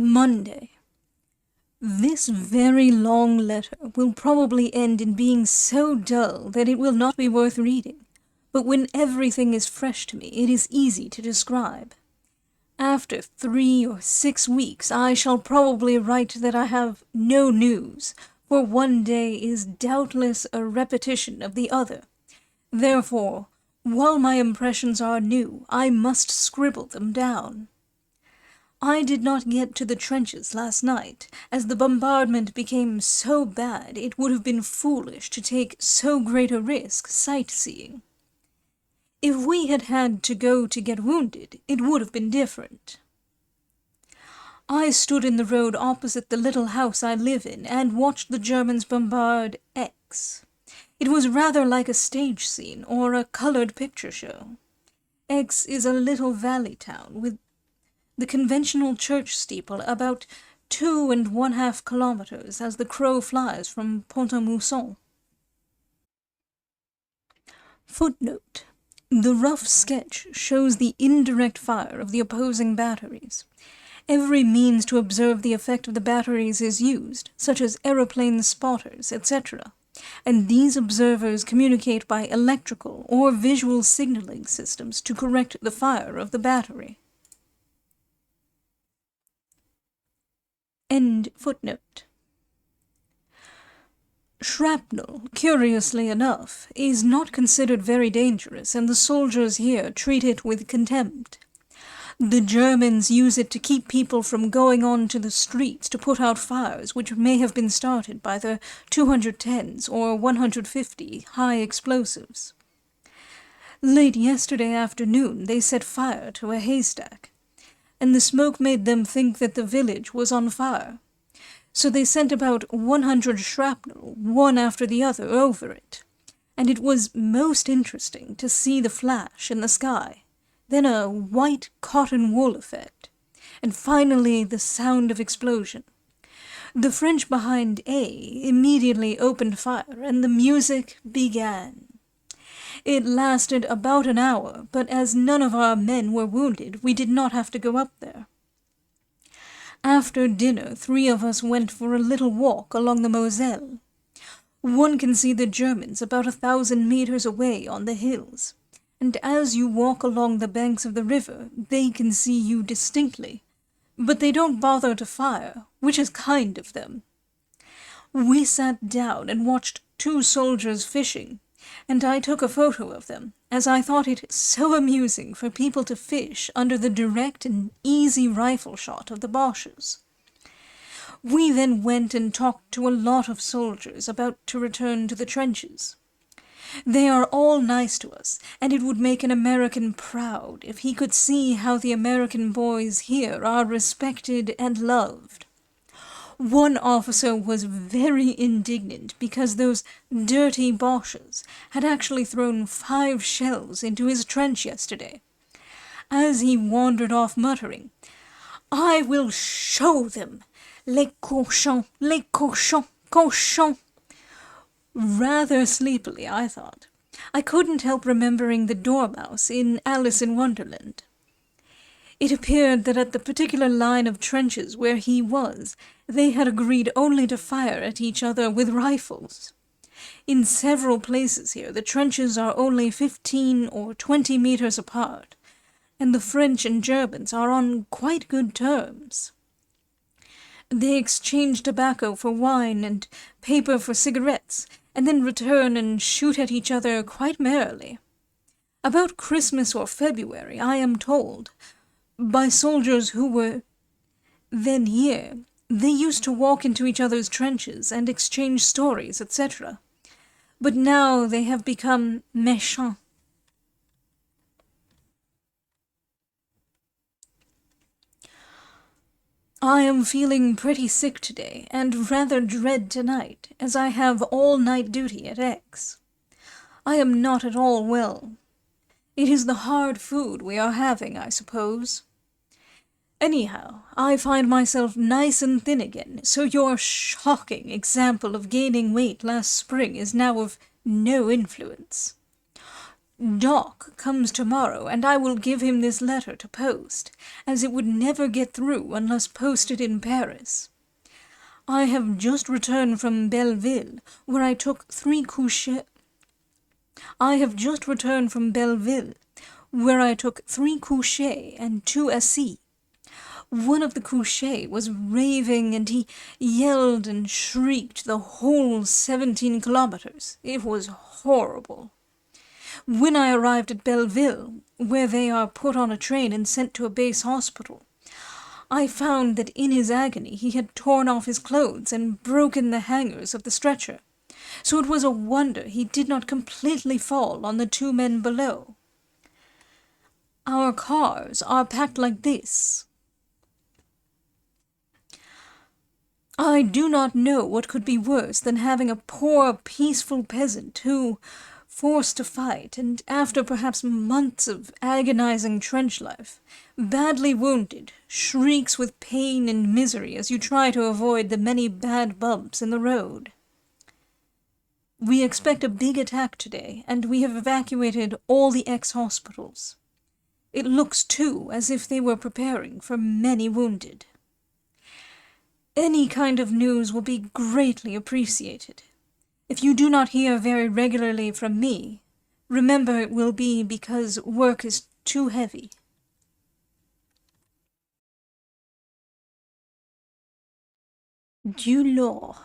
Monday. This very long letter will probably end in being so dull that it will not be worth reading, but when everything is fresh to me, it is easy to describe. After 3 or 6 weeks, I shall probably write that I have no news, for one day is doubtless a repetition of the other. Therefore, while my impressions are new, I must scribble them down. I did not get to the trenches last night, as the bombardment became so bad it would have been foolish to take so great a risk sightseeing. If we had had to go to get wounded, it would have been different. I stood in the road opposite the little house I live in and watched the Germans bombard X. It was rather like a stage scene or a colored picture show. X is a little valley town with the conventional church steeple about 2½ kilometers as the crow flies from Pont-à-Mousson. Footnote: the rough sketch shows the indirect fire of the opposing batteries. Every means to observe the effect of the batteries is used, such as aeroplane spotters, etc., and these observers communicate by electrical or visual signaling systems to correct the fire of the battery. End footnote. Shrapnel, curiously enough, is not considered very dangerous, and the soldiers here treat it with contempt. The Germans use it to keep people from going on to the streets to put out fires which may have been started by the 210s or 150 high explosives. Late yesterday afternoon they set fire to a haystack, and the smoke made them think that the village was on fire. So they sent about 100 shrapnel, one after the other, over it, and it was most interesting to see the flash in the sky, then a white cotton wool effect, and finally the sound of explosion. The French behind A immediately opened fire, and the music began. It lasted about an hour, but as none of our men were wounded, we did not have to go up there. After dinner, 3 of us went for a little walk along the Moselle. One can see the Germans about 1,000 meters away on the hills, and as you walk along the banks of the river, they can see you distinctly, but they don't bother to fire, which is kind of them. We sat down and watched 2 soldiers fishing, and I took a photo of them, as I thought it so amusing for people to fish under the direct and easy rifle shot of the Boches. We then went and talked to a lot of soldiers about to return to the trenches. They are all nice to us, and it would make an American proud if he could see how the American boys here are respected and loved. One officer was very indignant because those dirty Boches had actually thrown 5 shells into his trench yesterday. As he wandered off muttering, "I will show them! Les cochons! Les cochons! Cochons!" Rather sleepily, I thought. I couldn't help remembering the dormouse in Alice in Wonderland. It appeared that at the particular line of trenches where he was, they had agreed only to fire at each other with rifles. In several places here, the trenches are only 15 or 20 meters apart, and the French and Germans are on quite good terms. They exchange tobacco for wine and paper for cigarettes, and then return and shoot at each other quite merrily. About Christmas or February, I am told, by soldiers who were then here, they used to walk into each other's trenches and exchange stories, etc. But now they have become méchants. I am feeling pretty sick today, and rather dread tonight, as I have all-night duty at X. I am not at all well. It is the hard food we are having, I suppose. Anyhow, I find myself nice and thin again, so your shocking example of gaining weight last spring is now of no influence. Doc comes tomorrow, and I will give him this letter to post, as it would never get through unless posted in Paris. I have just returned from Belleville, where I took 3 couchés. and 2 assis. One of the couchés was raving, and he yelled and shrieked the whole 17 kilometers. It was horrible. When I arrived at Belleville, where they are put on a train and sent to a base hospital, I found that in his agony he had torn off his clothes and broken the hangers of the stretcher, so it was a wonder he did not completely fall on the 2 men below. Our cars are packed like this. I do not know what could be worse than having a poor, peaceful peasant who, forced to fight, and after perhaps months of agonizing trench life, badly wounded, shrieks with pain and misery as you try to avoid the many bad bumps in the road. We expect a big attack today, and we have evacuated all the ex-hospitals. It looks, too, as if they were preparing for many wounded. Any kind of news will be greatly appreciated. If you do not hear very regularly from me, remember it will be because work is too heavy. Du Law.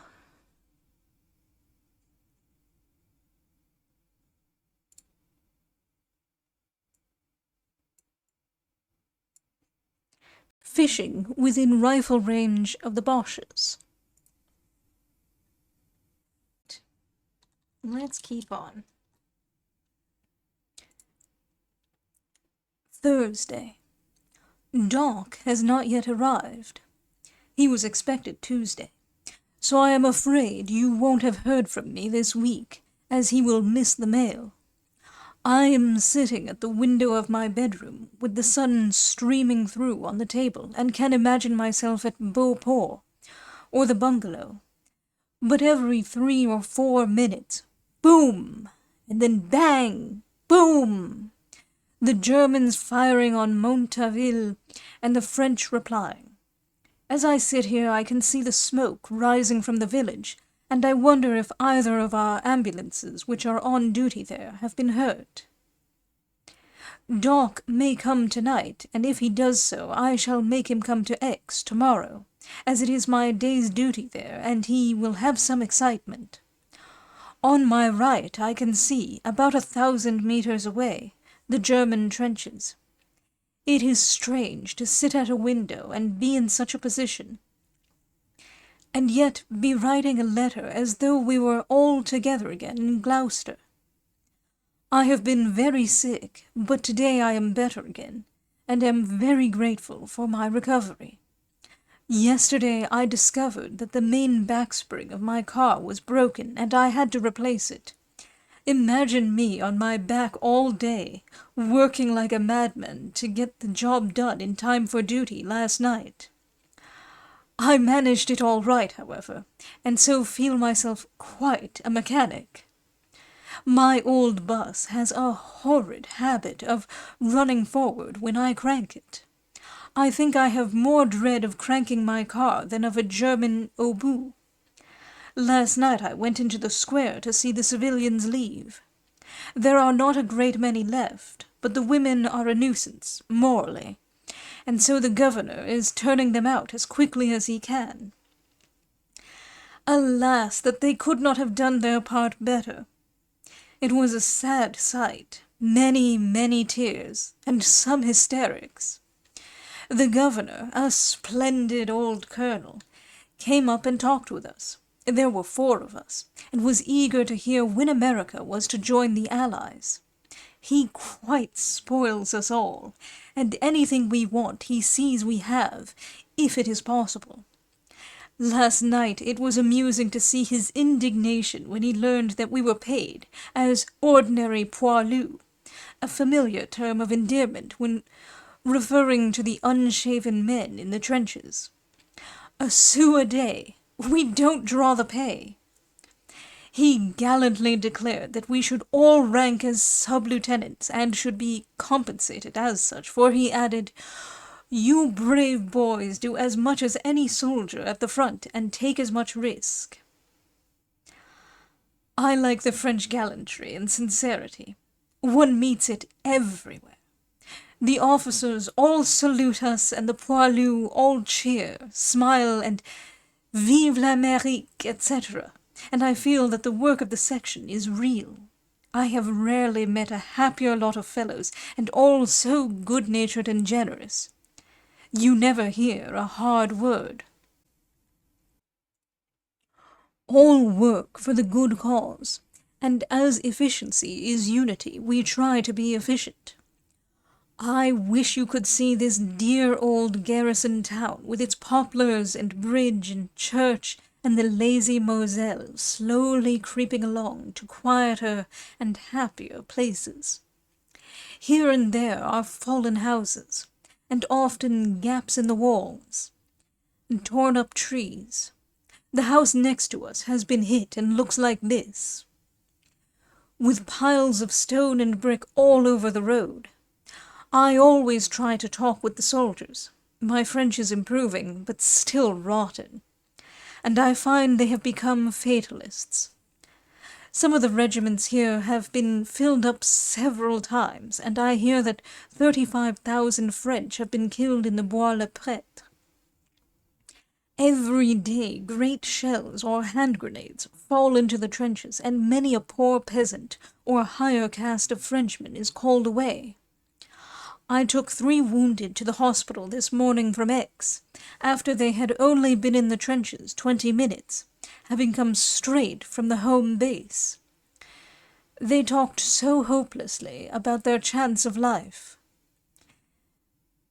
Fishing within rifle range of the Boches. Let's keep on. Thursday. Doc has not yet arrived. He was expected Tuesday, so I am afraid you won't have heard from me this week, as he will miss the mail. I am sitting at the window of my bedroom, with the sun streaming through on the table, and can imagine myself at Beauport, or the bungalow. But every 3 or 4 minutes, boom, and then bang, boom, the Germans firing on Montauville, and the French replying. As I sit here, I can see the smoke rising from the village, and I wonder if either of our ambulances which are on duty there have been hurt. Doc may come tonight, and if he does so, I shall make him come to X tomorrow, as it is my day's duty there, and he will have some excitement. On my right I can see, about 1,000 meters away, the German trenches. It is strange to sit at a window and be in such a position, and yet be writing a letter as though we were all together again in Gloucester. I have been very sick, but today I am better again, and am very grateful for my recovery. Yesterday I discovered that the main backspring of my car was broken, and I had to replace it. Imagine me on my back all day, working like a madman to get the job done in time for duty last night. I managed it all right, however, and so feel myself quite a mechanic. My old bus has a horrid habit of running forward when I crank it. I think I have more dread of cranking my car than of a German obus. Last night I went into the square to see the civilians leave. There are not a great many left, but the women are a nuisance, morally, and so the governor is turning them out as quickly as he can. Alas, that they could not have done their part better. It was a sad sight, many, many tears, and some hysterics. The governor, a splendid old colonel, came up and talked with us. There were 4 of us, and was eager to hear when America was to join the Allies. He quite spoils us all, and anything we want he sees we have, if it is possible. Last night it was amusing to see his indignation when he learned that we were paid as ordinary poilus, a familiar term of endearment when referring to the unshaven men in the trenches. A sou a day. We don't draw the pay. He gallantly declared that we should all rank as sub-lieutenants and should be compensated as such, for he added, "You brave boys do as much as any soldier at the front and take as much risk." I like the French gallantry and sincerity. One meets it everywhere. The officers all salute us, and the poilus all cheer, smile, and "Vive l'Amérique," etc., and I feel that the work of the section is real. I have rarely met a happier lot of fellows, and all so good-natured and generous. You never hear a hard word. All work for the good cause, and as efficiency is unity, we try to be efficient. I wish you could see this dear old garrison town with its poplars and bridge and church and the lazy Moselle slowly creeping along to quieter and happier places. Here and there are fallen houses, and often gaps in the walls, and torn up trees. The house next to us has been hit and looks like this, with piles of stone and brick all over the road. I always try to talk with the soldiers. My French is improving, but still rotten, and I find they have become fatalists. Some of the regiments here have been filled up several times, and I hear that 35,000 French have been killed in the Bois-le-Prêtre. Every day great shells or hand grenades fall into the trenches, and many a poor peasant or higher caste of Frenchman is called away. I took 3 wounded to the hospital this morning from X, after they had only been in the trenches 20 minutes, having come straight from the home base. They talked so hopelessly about their chance of life.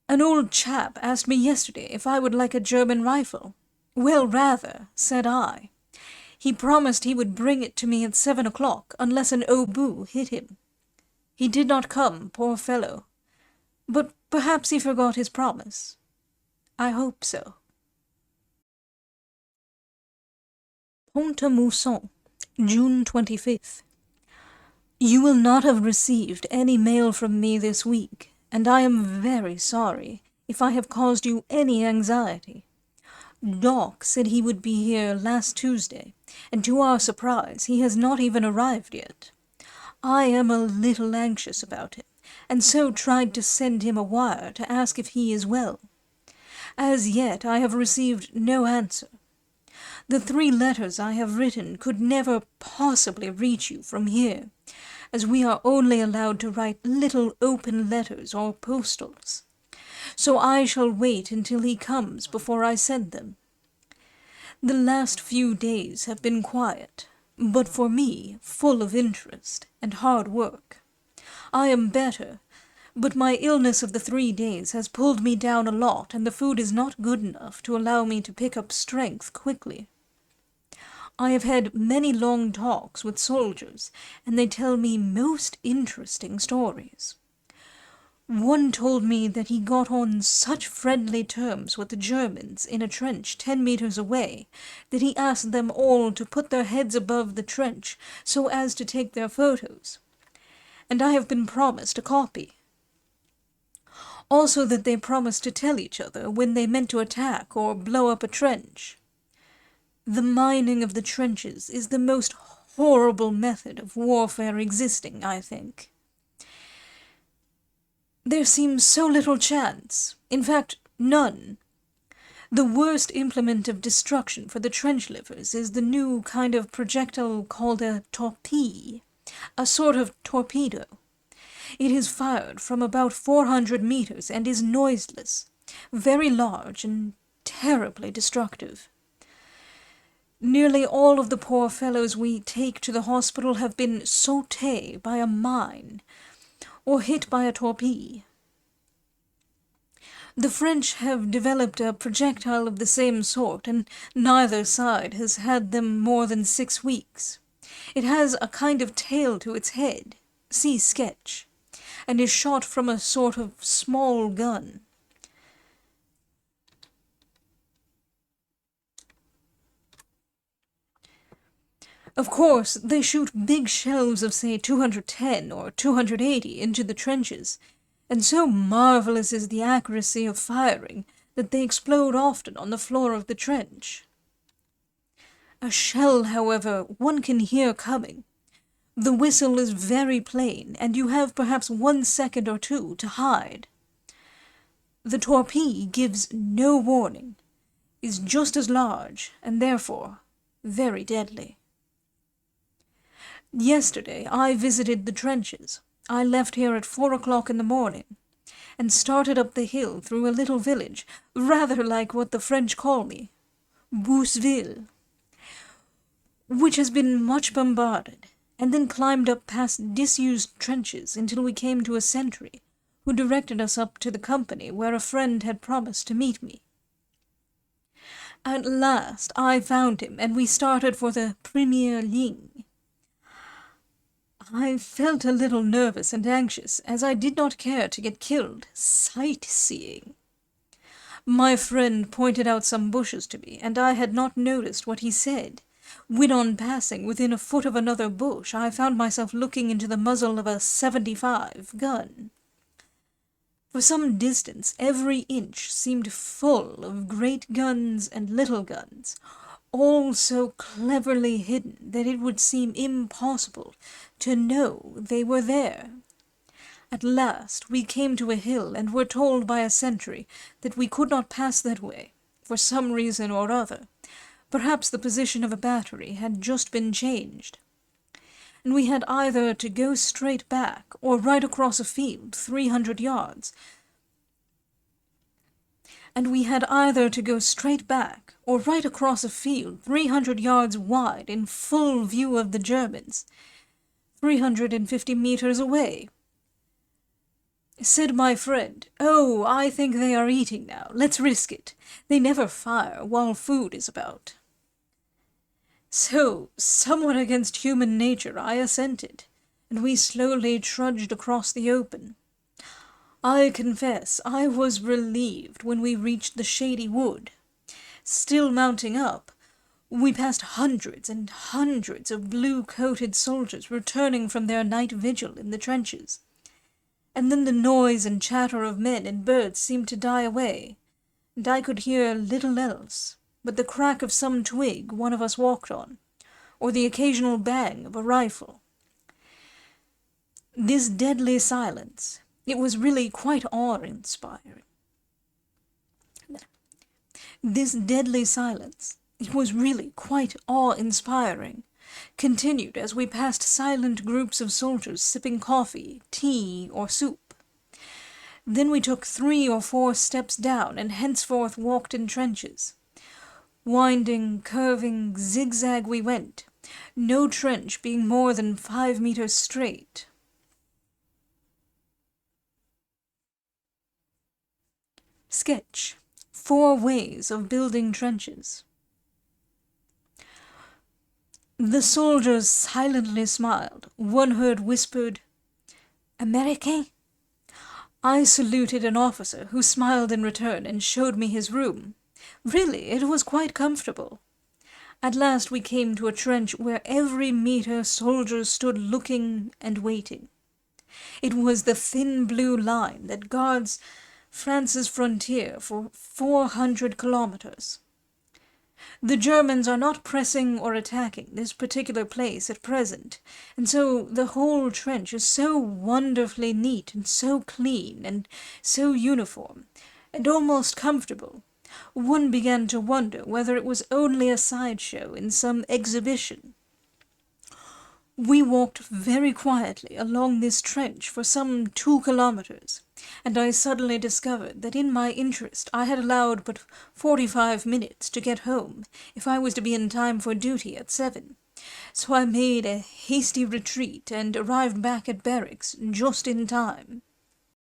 An old chap asked me yesterday if I would like a German rifle. Well, rather, said I. He promised he would bring it to me at 7 o'clock, unless an obus hit him. He did not come, poor fellow. But perhaps he forgot his promise. I hope so. Pont-à-Mousson, June 25th. You will not have received any mail from me this week, and I am very sorry if I have caused you any anxiety. Doc said he would be here last Tuesday, and to our surprise he has not even arrived yet. I am a little anxious about him, and so tried to send him a wire to ask if he is well. As yet I have received no answer. The 3 letters I have written could never possibly reach you from here, as we are only allowed to write little open letters or postals. So I shall wait until he comes before I send them. The last few days have been quiet, but for me full of interest and hard work. I am better, but my illness of the 3 days has pulled me down a lot, and the food is not good enough to allow me to pick up strength quickly. I have had many long talks with soldiers, and they tell me most interesting stories. One told me that he got on such friendly terms with the Germans in a trench 10 meters away that he asked them all to put their heads above the trench so as to take their photos, and I have been promised a copy. Also that they promised to tell each other when they meant to attack or blow up a trench. The mining of the trenches is the most horrible method of warfare existing, I think. There seems so little chance, in fact, none. The worst implement of destruction for the trench livers is the new kind of projectile called a torpille, a sort of torpedo. It is fired from about 400 meters and is noiseless, very large and terribly destructive. Nearly all of the poor fellows we take to the hospital have been sautés by a mine, or hit by a torpille. The French have developed a projectile of the same sort, and neither side has had them more than 6 weeks. It has a kind of tail to its head, see sketch, and is shot from a sort of small gun. Of course, they shoot big shells of, say, 210 or 280 into the trenches, and so marvelous is the accuracy of firing that they explode often on the floor of the trench. A shell, however, one can hear coming. The whistle is very plain, and you have perhaps 1 second or two to hide. The torpede gives no warning, is just as large, and therefore very deadly. Yesterday I visited the trenches. I left here at 4 o'clock in the morning, and started up the hill through a little village, rather like what the French call me, Buswell, which has been much bombarded, and then climbed up past disused trenches until we came to a sentry, who directed us up to the company where a friend had promised to meet me. At last I found him, and we started for the première ligne. I felt a little nervous and anxious, as I did not care to get killed sightseeing. My friend pointed out some bushes to me, and I had not noticed what he said, when on passing within a foot of another bush I found myself looking into the muzzle of a 75 gun. For some distance every inch seemed full of great guns and little guns, all so cleverly hidden that it would seem impossible to know they were there. At last we came to a hill and were told by a sentry that we could not pass that way, for some reason or other. Perhaps the position of a battery had just been changed, and we had either to go straight back or right across a field 300 yards. And we had either to go straight back or right across a field 300 yards wide in full view of the Germans, 350 meters away. Said my friend, "Oh, I think they are eating now. Let's risk it. They never fire while food is about." So, somewhat against human nature, I assented, and we slowly trudged across the open. I confess I was relieved when we reached the shady wood. Still mounting up, we passed hundreds and hundreds of blue-coated soldiers returning from their night vigil in the trenches. And then the noise and chatter of men and birds seemed to die away, and I could hear little else but the crack of some twig one of us walked on, or the occasional bang of a rifle. This deadly silence, it was really quite awe-inspiring. This deadly silence, it was really quite awe-inspiring, continued as we passed silent groups of soldiers sipping coffee, tea, or soup. Then we took 3 or 4 steps down and henceforth walked in trenches. Winding, curving, zigzag we went, no trench being more than 5 meters straight. Sketch: 4 ways of building trenches. The soldiers silently smiled. One heard whispered, "American?" I saluted an officer, who smiled in return and showed me his room. Really, it was quite comfortable. At last we came to a trench where every meter soldiers stood looking and waiting. It was the thin blue line that guards France's frontier for 400 kilometers. The Germans are not pressing or attacking this particular place at present, and so the whole trench is so wonderfully neat and so clean and so uniform and almost comfortable. One began to wonder whether it was only a sideshow in some exhibition. We walked very quietly along this trench for some 2 kilometers, and I suddenly discovered that in my interest I had allowed but 45 minutes to get home, if I was to be in time for duty at 7. So I made a hasty retreat and arrived back at barracks just in time.